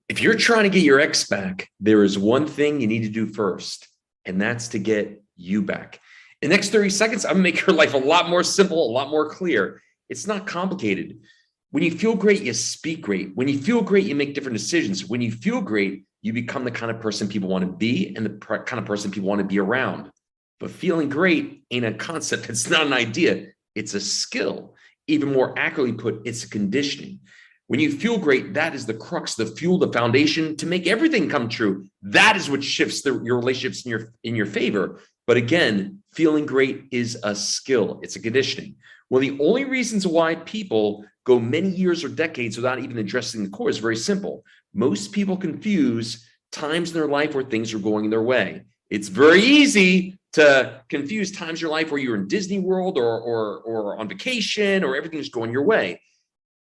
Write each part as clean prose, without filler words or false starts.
If you're trying to get your ex back, there is one thing you need to do first, and that's to get you back. In the next 30 seconds, I'm gonna make your life a lot more simple, a lot more clear. It's not complicated. When you feel great, you speak great. When you feel great, you make different decisions. When you feel great, you become the kind of person people want to be and the kind of person people want to be around. But feeling great ain't a concept. It's not an idea. It's a skill. Even more accurately put, it's a conditioning. When you feel great, that is the crux, the fuel, the foundation to make everything come true. That is what shifts your relationships in your favor. But again, feeling great is a skill. It's a conditioning. Well, the only reasons why people go many years or decades without even addressing the core is very simple. Most people confuse times in their life where things are going their way. It's very easy to confuse times in your life where you're in Disney World or on vacation or everything's going your way.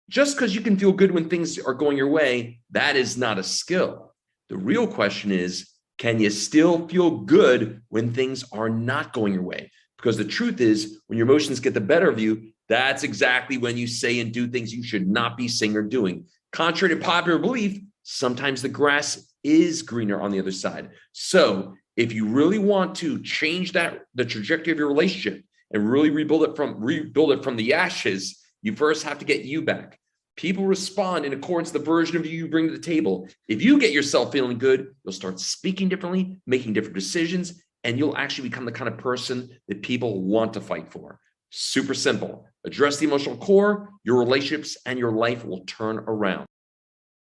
Just because you can feel good when things are going your way, that is not a skill. The real question is, can you still feel good when things are not going your way? Because the truth is, when your emotions get the better of you, that's exactly when you say and do things you should not be saying or doing. Contrary to popular belief, sometimes the grass is greener on the other side. So if you really want to change the trajectory of your relationship and really rebuild it from the ashes, you first have to get you back. People respond in accordance to the version of you bring to the table. If you get yourself feeling good, you'll start speaking differently, making different decisions, and you'll actually become the kind of person that people want to fight for. Super simple. Address the emotional core, your relationships and your life will turn around.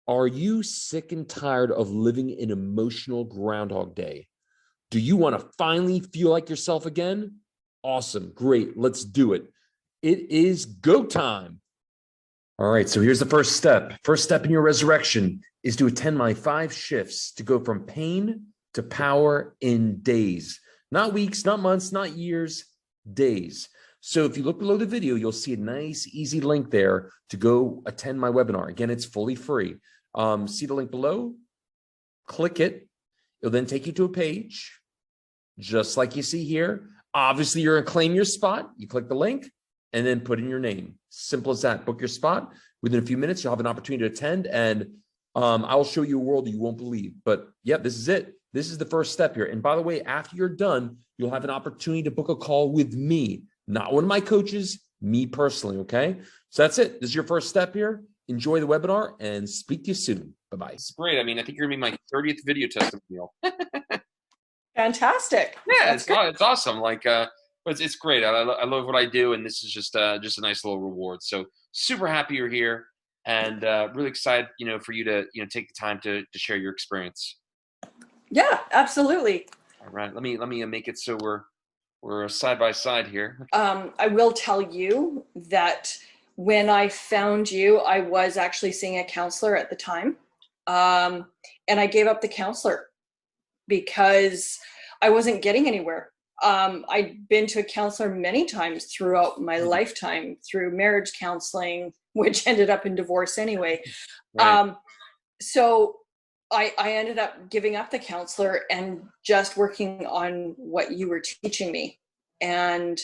Are you sick and tired of living an emotional Groundhog Day? Do you want to finally feel like yourself again? Awesome. Great. Let's do it. It is go time. All right, so here's the first step. First step in your resurrection is to attend my 5 shifts to go from pain to power in days. Not weeks, not months, not years, days. So if you look below the video, you'll see a nice, easy link there to go attend my webinar. Again, it's fully free. See the link below? Click it. It'll then take you to a page, just like you see here. Obviously, you're going to claim your spot. You click the link and then put in your name. Simple as that. Book your spot. Within a few minutes, you'll have an opportunity to attend, and I will show you a world you won't believe. But yeah, this is it. This is the first step here. And by the way, after you're done, you'll have an opportunity to book a call with me, not one of my coaches, me personally, okay? So that's it. This is your first step here. Enjoy the webinar and speak to you soon. Bye-bye. It's great. I mean, I think you're going to be my 30th video testimonial. Fantastic. Yeah, it's awesome. Like, it's great. I love what I do, and this is just a nice little reward. So super happy you're here, and really excited, for you to take the time to share your experience. Yeah, absolutely. All right, let me make it so we're side by side here. I will tell you that when I found you, I was actually seeing a counselor at the time, and I gave up the counselor because I wasn't getting anywhere. I'd been to a counselor many times throughout my lifetime, through marriage counseling, which ended up in divorce anyway. Right. So I ended up giving up the counselor and just working on what you were teaching me. And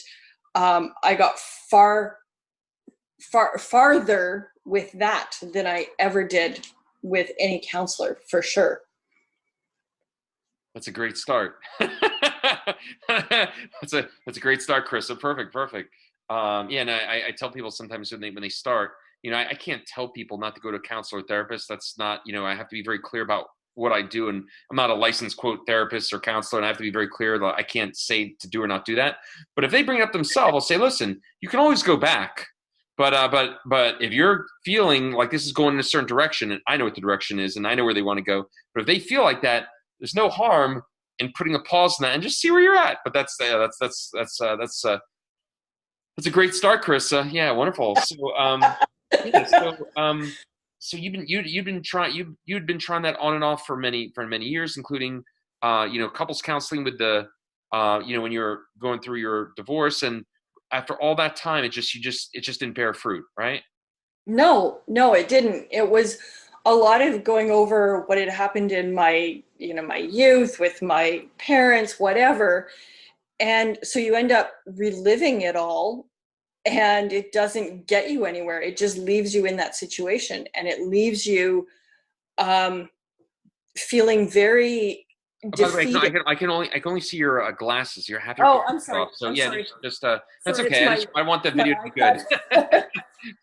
I got farther with that than I ever did with any counselor, for sure. That's a great start. That's a great start, Chris. So perfect. Yeah, and I tell people sometimes when they start, I can't tell people not to go to a counselor or therapist. That's not, I have to be very clear about what I do, and I'm not a licensed quote therapist or counselor, and I have to be very clear that I can't say to do or not do that. But if they bring it up themselves, I'll say, listen, you can always go back. But if you're feeling like this is going in a certain direction, and I know what the direction is, and I know where they want to go, but if they feel like that, there's no harm in putting a pause on that and just see where you're at. But that's a great start, Carissa. Yeah, wonderful. So you'd been trying that on and off for many years, including couples counseling with the when you're going through your divorce, and after all that time, it just didn't bear fruit, right? No, it didn't. It was a lot of going over what had happened in my youth with my parents, whatever. And so you end up reliving it all, and it doesn't get you anywhere. It just leaves you in that situation, and it leaves you feeling very Oh, by the way, defeated. I can only see your glasses. You have your Oh, I'm glasses sorry. off. So I'm yeah, sorry. that's Sorry, it's okay. I want the my video to be iPad.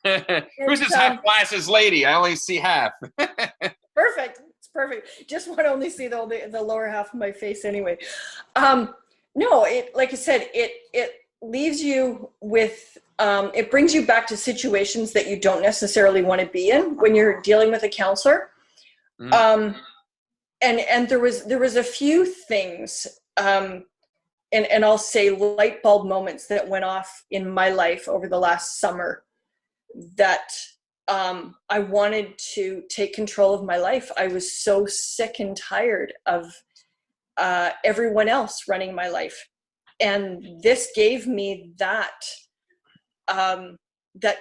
good. Who's It's this half glasses lady? I only see half. perfect. It's perfect. Just want to only see the lower half of my face anyway. No, it, like I said, it leaves you with it brings you back to situations that you don't necessarily want to be in when you're dealing with a counselor. Mm. And there was a few things, and I'll say light bulb moments that went off in my life over the last summer that I wanted to take control of my life. I was so sick and tired of everyone else running my life, and this gave me that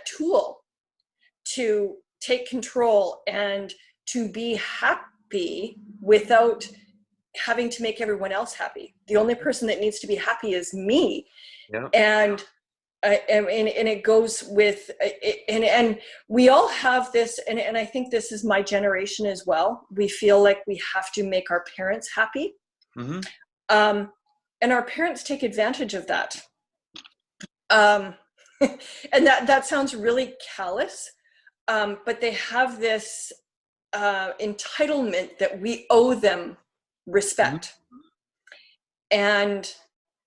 tool to take control and to be happy without having to make everyone else happy. The only person that needs to be happy is me. Yeah. And it goes with and we all have this, and I think this is my generation as well. We feel like we have to make our parents happy. Mm-hmm. And our parents take advantage of that. And that sounds really callous, but they have this entitlement that we owe them respect, and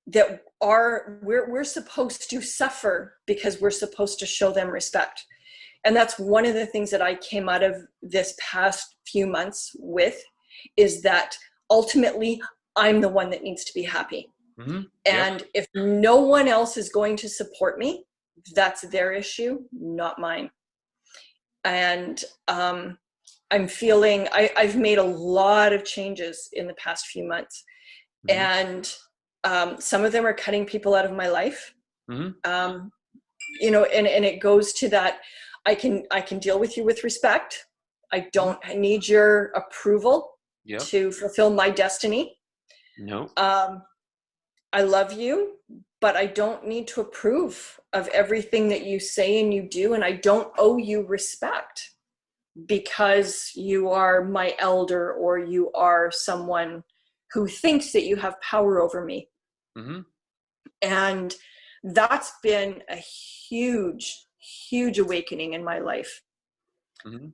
that we're supposed to suffer because we're supposed to show them respect. And that's one of the things that I came out of this past few months with, is that ultimately I'm the one that needs to be happy. Mm-hmm. And if no one else is going to support me, that's their issue, not mine. And I'm feeling I've made a lot of changes in the past few months. And some of them are cutting people out of my life. You know, and it goes to that I can deal with you with respect. I don't need your approval to fulfill my destiny. No. I love you, but I don't need to approve of everything that you say and you do, and I don't owe you respect because you are my elder or you are someone who thinks that you have power over me. And that's been a huge, huge awakening in my life. And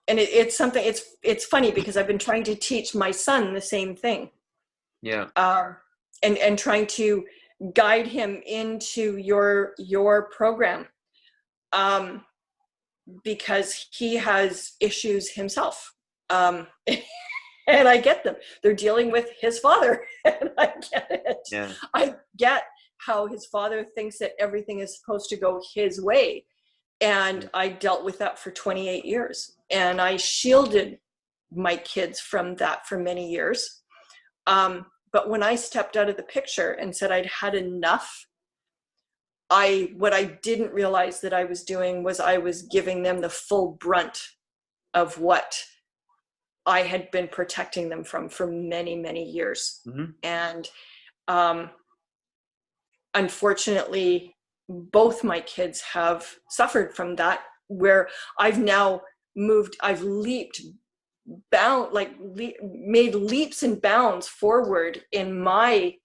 it's something, it's funny because I've been trying to teach my son the same thing. And trying to guide him into your program, because he has issues himself. And I get them. They're dealing with his father, and I get it. Yeah. I get how his father thinks that everything is supposed to go his way. And I dealt with that for 28 years. And I shielded my kids from that for many years. But when I stepped out of the picture and said I'd had enough, what I didn't realize that I was doing was I was giving them the full brunt of what I had been protecting them from for many, many years. And unfortunately, both my kids have suffered from that, where I've now moved, I've leaped, made leaps and bounds forward in my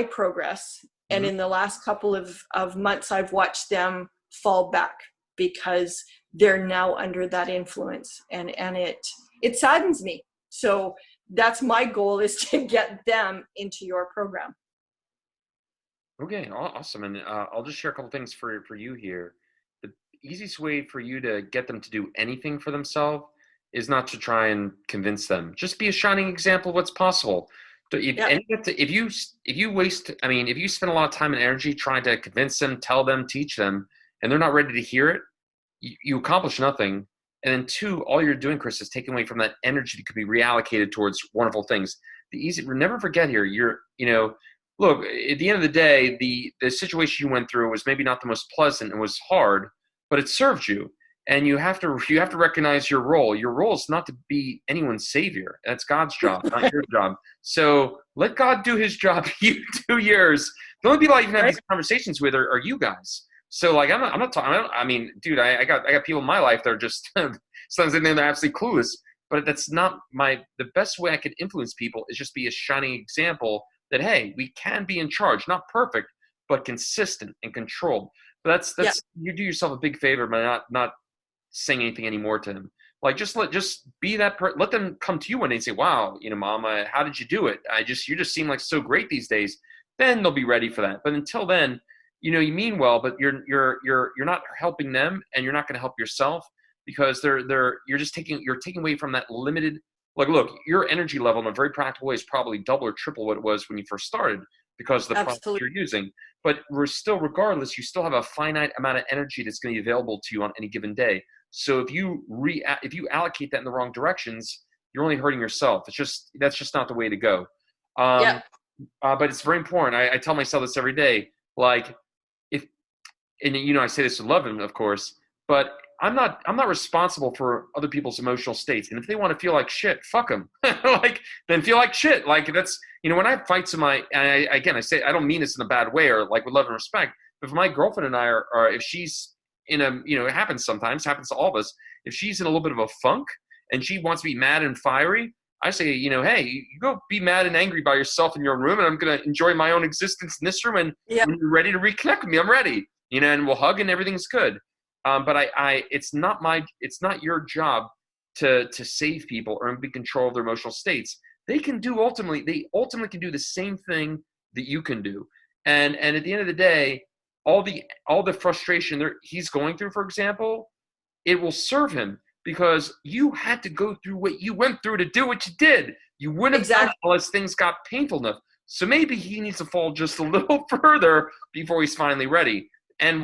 progress. And in the last couple of months, I've watched them fall back because they're now under that influence, and it saddens me. So that's my goal, is to get them into your program. Okay, awesome. And I'll just share a couple things for you here. The easiest way for you to get them to do anything for themselves is not to try and convince them. Just be a shining example of what's possible. If you spend a lot of time and energy trying to convince them, tell them, teach them, and they're not ready to hear it, you accomplish nothing. And then two, all you're doing, Chris, is taking away from that energy that could be reallocated towards wonderful things. Never forget here, look, at the end of the day, the situation you went through was maybe not the most pleasant and was hard, but it served you. And you have to recognize your role. Your role is not to be anyone's savior. That's God's job, not your job. So let God do his job. You do yours. The only people I even have these conversations with are you guys. So like, I'm not talking. I mean, dude, I got people in my life that are just sometimes they're absolutely clueless. but that's not the best way I can influence people is just be a shining example that, hey, we can be in charge, not perfect, but consistent and controlled. But Yeah. you do yourself a big favor by not saying anything anymore to him. Like just be that let them come to you one day and say, wow, Mama, how did you do it? You just seem like so great these days. Then they'll be ready for that. But until then, you mean well, but you're not helping them, and you're not going to help yourself, because you're taking away from that limited. Like, look, your energy level in a very practical way is probably double or triple what it was when you first started, because of the products Absolutely. you're using. But regardless, you still have a finite amount of energy that's going to be available to you on any given day. So if you allocate that in the wrong directions, you're only hurting yourself. That's just not the way to go. Yeah. But it's very important. I tell myself this every day. Like, I say this with love, of course, but I'm not responsible for other people's emotional states. And if they want to feel like shit, fuck them. Then feel like shit. Like, that's, when I fight again, I say, I don't mean this in a bad way, or like with love and respect, but if my girlfriend and I are if she's in a, it happens sometimes, happens to all of us. If she's in a little bit of a funk and she wants to be mad and fiery, I say, hey, you go be mad and angry by yourself in your own room, and I'm going to enjoy my own existence in this room. And when you're ready to reconnect with me, I'm ready, and we'll hug and everything's good. But it's not your job to save people or be in control of their emotional states. They ultimately can do the same thing that you can do. And at the end of the day, all the frustration he's going through, for example, it will serve him, because you had to go through what you went through to do what you did. You wouldn't have done it unless things got painful enough. So maybe he needs to fall just a little further before he's finally ready. And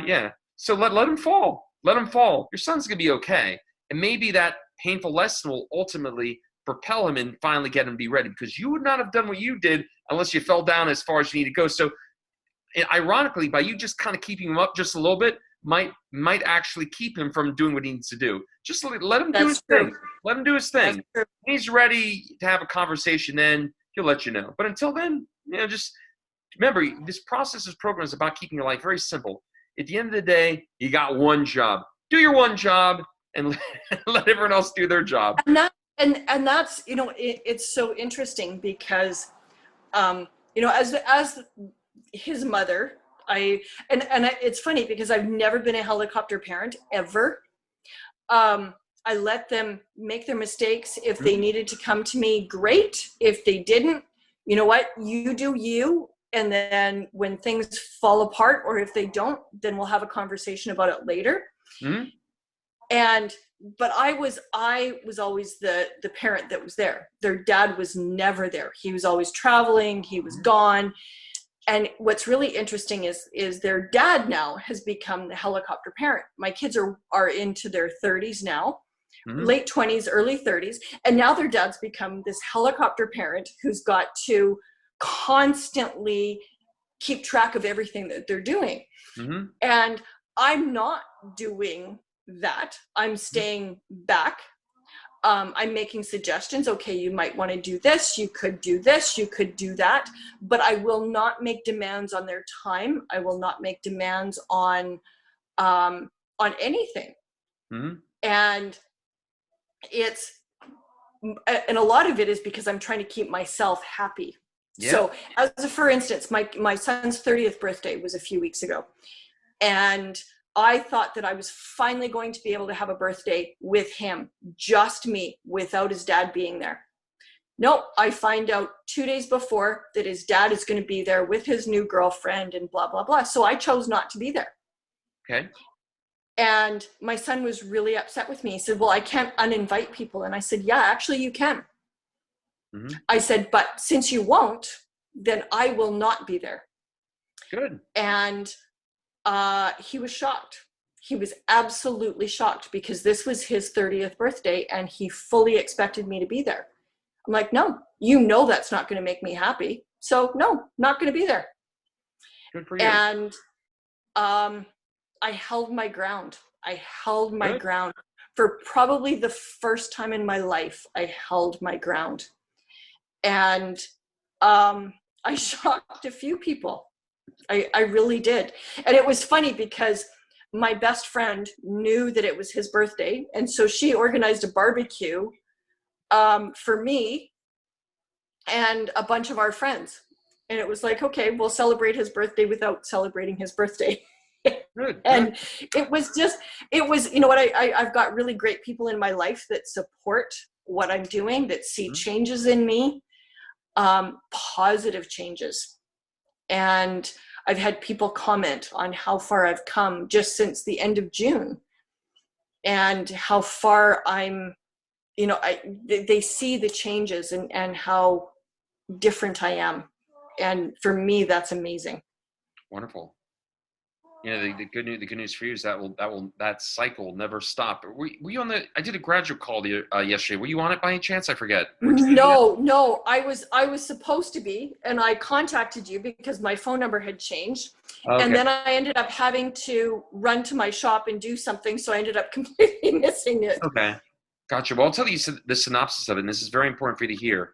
yeah. So let him fall. Let him fall. Your son's going to be okay. And maybe that painful lesson will ultimately propel him and finally get him to be ready, because you would not have done what you did unless you fell down as far as you need to go. So ironically, by you just kind of keeping him up just a little bit, might actually keep him from doing what he needs to do. Just let him do his thing. Let him do his thing. When he's ready to have a conversation, then he'll let you know. But until then, just remember, this program is about keeping your life very simple. At the end of the day, you got one job. Do your one job and let everyone else do their job. And that's, it's so interesting because, as his mother, it's funny because I've never been a helicopter parent ever. I let them make their mistakes. If they needed to come to me, great. If they didn't, you know what, you do you. And then when things fall apart, or if they don't, then we'll have a conversation about it later. Mm-hmm. But I was always the parent that was there. Their dad was never there. He was always traveling. He was gone. And what's really interesting is their dad now has become the helicopter parent. My kids are into their 30s now, late 20s, early 30s. And now their dad's become this helicopter parent who's got to constantly keep track of everything that they're doing. Mm-hmm. And I'm not doing that. I'm staying back. I'm making suggestions. Okay, you might want to do this. You could do this. You could do that. But I will not make demands on their time. I will not make demands on anything. Mm-hmm. And a lot of it is because I'm trying to keep myself happy. Yeah. So, for instance, my son's 30th birthday was a few weeks ago, and I thought that I was finally going to be able to have a birthday with him, just me, without his dad being there. Nope, I find out 2 days before that his dad is going to be there with his new girlfriend and blah, blah, blah. So I chose not to be there. Okay. And my son was really upset with me. He said, well, I can't uninvite people. And I said, yeah, actually you can. Mm-hmm. I said, but since you won't, then I will not be there. Good. And he was shocked. He was absolutely shocked because this was his 30th birthday and he fully expected me to be there. I'm like, no, that's not going to make me happy. So no, not going to be there. Good for you. And I held my ground. I held my Good. ground for probably the first time in my life. I held my ground. And I shocked a few people. I really did. And it was funny because my best friend knew that it was his birthday. And so she organized a barbecue for me and a bunch of our friends. And it was like, okay, we'll celebrate his birthday without celebrating his birthday. Good. And it was just, it was, you know what, I've got really great people in my life that support what I'm doing, that see changes in me, positive changes. And I've had people comment on how far I've come just since the end of June, and how far I'm, you know, they see the changes and how different I am. And for me, that's amazing. Wonderful. You know, the good news for you is that cycle will never stop. Were you on the? I did a graduate call yesterday. Were you on it by any chance? I forget. No, I was supposed to be, and I contacted you because my phone number had changed. Okay. And then I ended up having to run to my shop and do something, so I ended up completely missing it. Okay, gotcha. Well, I'll tell you the synopsis of it, and this is very important for you to hear.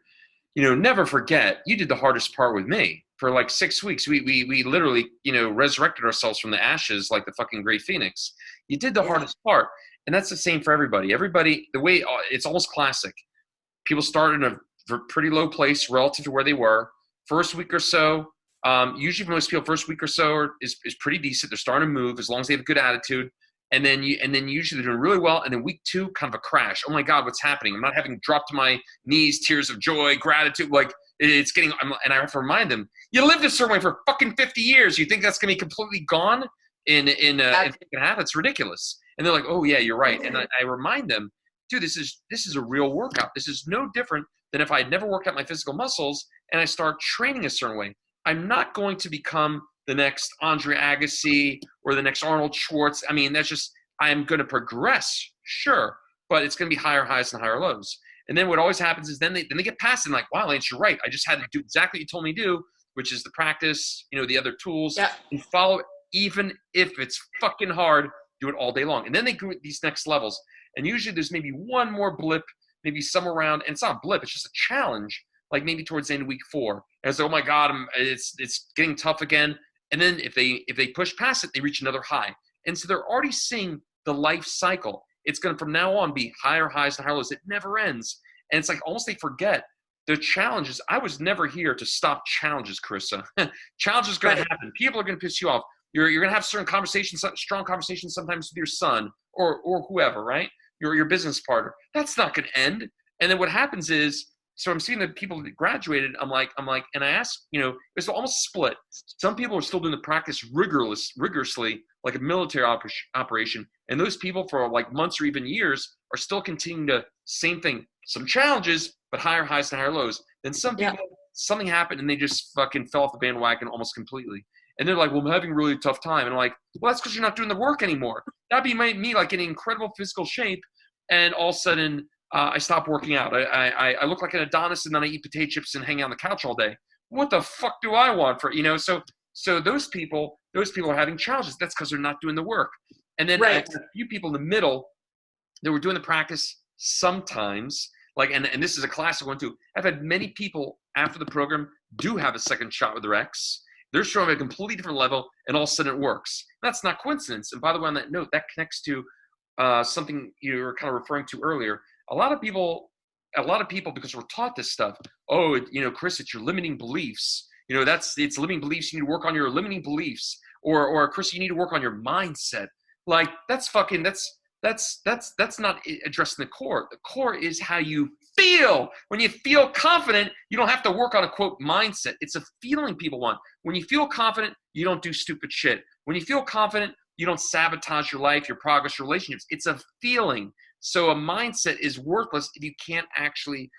You know, never forget, you did the hardest part with me. For like 6 weeks, we literally, you know, resurrected ourselves from the ashes like the fucking great phoenix. You did the hardest part, and that's the same for everybody. Everybody, the way it's almost classic. People start in a pretty low place relative to where they were. First week or so, usually for most people, first week or so is pretty decent. They're starting to move as long as they have a good attitude. And then usually they're doing really well. And then week 2, kind of a crash. Oh my God, what's happening? I'm not having dropped to my knees, tears of joy, gratitude. Like it's getting, and I have to remind them, you lived a certain way for fucking 50 years. You think that's going to be completely gone in half? It's ridiculous. And they're like, oh yeah, you're right. And I remind them, dude, this is a real workout. This is no different than if I had never worked out my physical muscles and I start training a certain way. I'm not going to become the next Andre Agassi or the next Arnold Schwartz. I mean, I'm going to progress, sure, but it's going to be higher highs and higher lows. And then what always happens is then they get past it and like, wow, Lance, you're right. I just had to do exactly what you told me to do, which is the practice, you know, the other tools, and follow it, even if it's fucking hard, do it all day long. And then they go at these next levels. And usually there's maybe one more blip, maybe somewhere around, and it's not a blip, it's just a challenge, like maybe towards the end of week 4. And it's like, oh my God, it's getting tough again. And then if they push past it, they reach another high. And so they're already seeing the life cycle. It's going to, from now on, be higher highs and higher lows. It never ends. And it's like almost they forget the challenges. I was never here to stop challenges, Carissa. Challenges are going to happen. People are going to piss you off. You're going to have certain conversations, strong conversations sometimes with your son or whoever, right? Your business partner. That's not going to end. And then what happens is, so I'm seeing the people that graduated, I'm like, and I asked, you know, it's almost split. Some people are still doing the practice rigorously, like a military operation. And those people for like months or even years are still continuing to, same thing, some challenges, but higher highs and higher lows. Then some people, something happened and they just fucking fell off the bandwagon almost completely. And they're like, well, I'm having a really tough time. And I'm like, well, that's because you're not doing the work anymore. That'd be me like in incredible physical shape. And all of a sudden, I stop working out. I look like an Adonis, and then I eat potato chips and hang out on the couch all day. What the fuck do I want for, you know? So those people are having challenges. That's because they're not doing the work. And then I had a few people in the middle that were doing the practice sometimes. Like, and this is a classic one too. I've had many people after the program do have a second shot with their ex. They're showing at a completely different level, and all of a sudden it works. That's not coincidence. And by the way, on that note, that connects to something you were kind of referring to earlier. A lot of people, because we're taught this stuff. Oh, you know, Chris, it's your limiting beliefs. You know, it's limiting beliefs. You need to work on your limiting beliefs. Or Chris, you need to work on your mindset. Like that's not addressing the core. The core is how you feel. When you feel confident, you don't have to work on a quote mindset. It's a feeling people want. When you feel confident, you don't do stupid shit. When you feel confident, you don't sabotage your life, your progress, your relationships. It's a feeling. So a mindset is worthless if you can't actually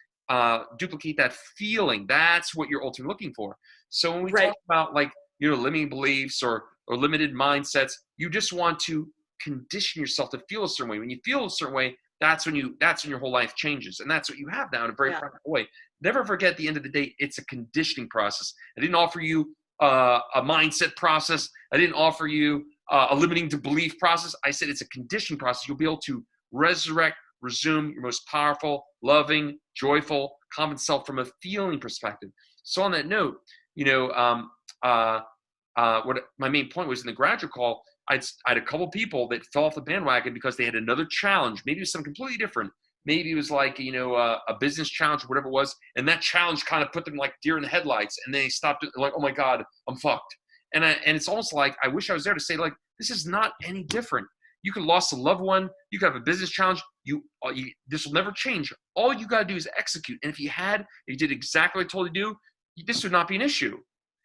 duplicate that feeling. That's what you're ultimately looking for. So when we talk about like, you know, limiting beliefs or limited mindsets, you just want to condition yourself to feel a certain way. When you feel a certain way, that's when your whole life changes. And that's what you have now in a very practical way. Never forget, at the end of the day, it's a conditioning process. I didn't offer you a mindset process. I didn't offer you a limiting to belief process. I said it's a conditioning process. You'll be able to resume your most powerful, loving, joyful, confident self from a feeling perspective. So on that note, you know, what my main point was in the graduate call, I had a couple people that fell off the bandwagon because they had another challenge. Maybe it was something completely different. Maybe it was like, a business challenge or whatever it was. And that challenge kind of put them like deer in the headlights. And they stopped like, oh my God, I'm fucked. And it's almost like, I wish I was there to say like, this is not any different. You could lost a loved one. You could have a business challenge. This will never change. All you got to do is execute. And if you did exactly what I told you to do, this would not be an issue.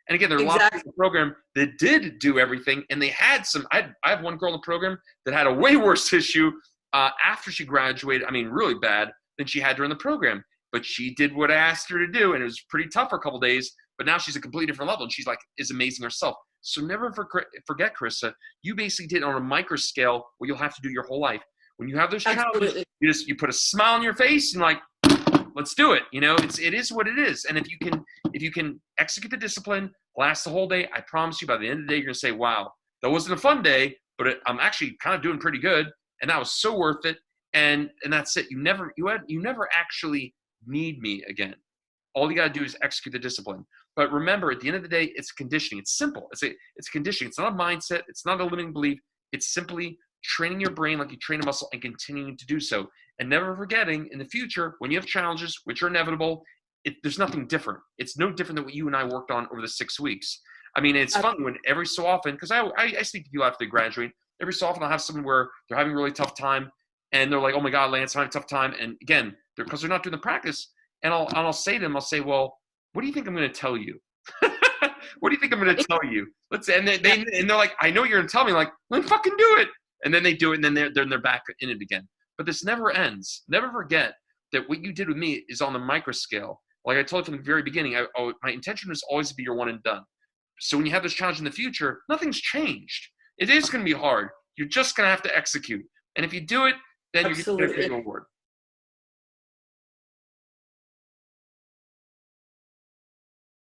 And again, there are a lot of people in the program that did do everything, and they had some. I have one girl in the program that had a way worse issue after she graduated. I mean, really bad than she had during the program. But she did what I asked her to do, and it was pretty tough for a couple of days. But now she's a completely different level, and she's like is amazing herself. So never forget, Carissa, you basically did on a micro scale what you'll have to do your whole life. When you have those challenges, you put a smile on your face and like, let's do it. It is what it is. And if you can execute the discipline, last the whole day, I promise you by the end of the day, you're gonna say, wow, that wasn't a fun day, but I'm actually kind of doing pretty good. And that was so worth it. And that's it. You never actually need me again. All you got to do is execute the discipline. But remember, at the end of the day, it's conditioning. It's simple. It's conditioning. It's not a mindset. It's not a limiting belief. It's simply training your brain like you train a muscle and continuing to do so. And never forgetting in the future, when you have challenges, which are inevitable, there's nothing different. It's no different than what you and I worked on over the 6 weeks. I mean, it's fun when every so often, because I speak to people after they graduate, every so often I'll have someone where they're having a really tough time and they're like, oh my God, Lance, I'm having a tough time. And again, because they're not doing the practice. And I'll say to them, I'll say, well, what do you think I'm going to tell you? What do you think I'm going to tell you? And they're like, I know you're going to tell me. Like, then fucking do it. And then they do it, and then they're back in it again. But this never ends. Never forget that what you did with me is on the micro scale. Like I told you from the very beginning, my intention was always to be your one and done. So when you have this challenge in the future, nothing's changed. It is going to be hard. You're just going to have to execute. And if you do it, then you're going to get a reward.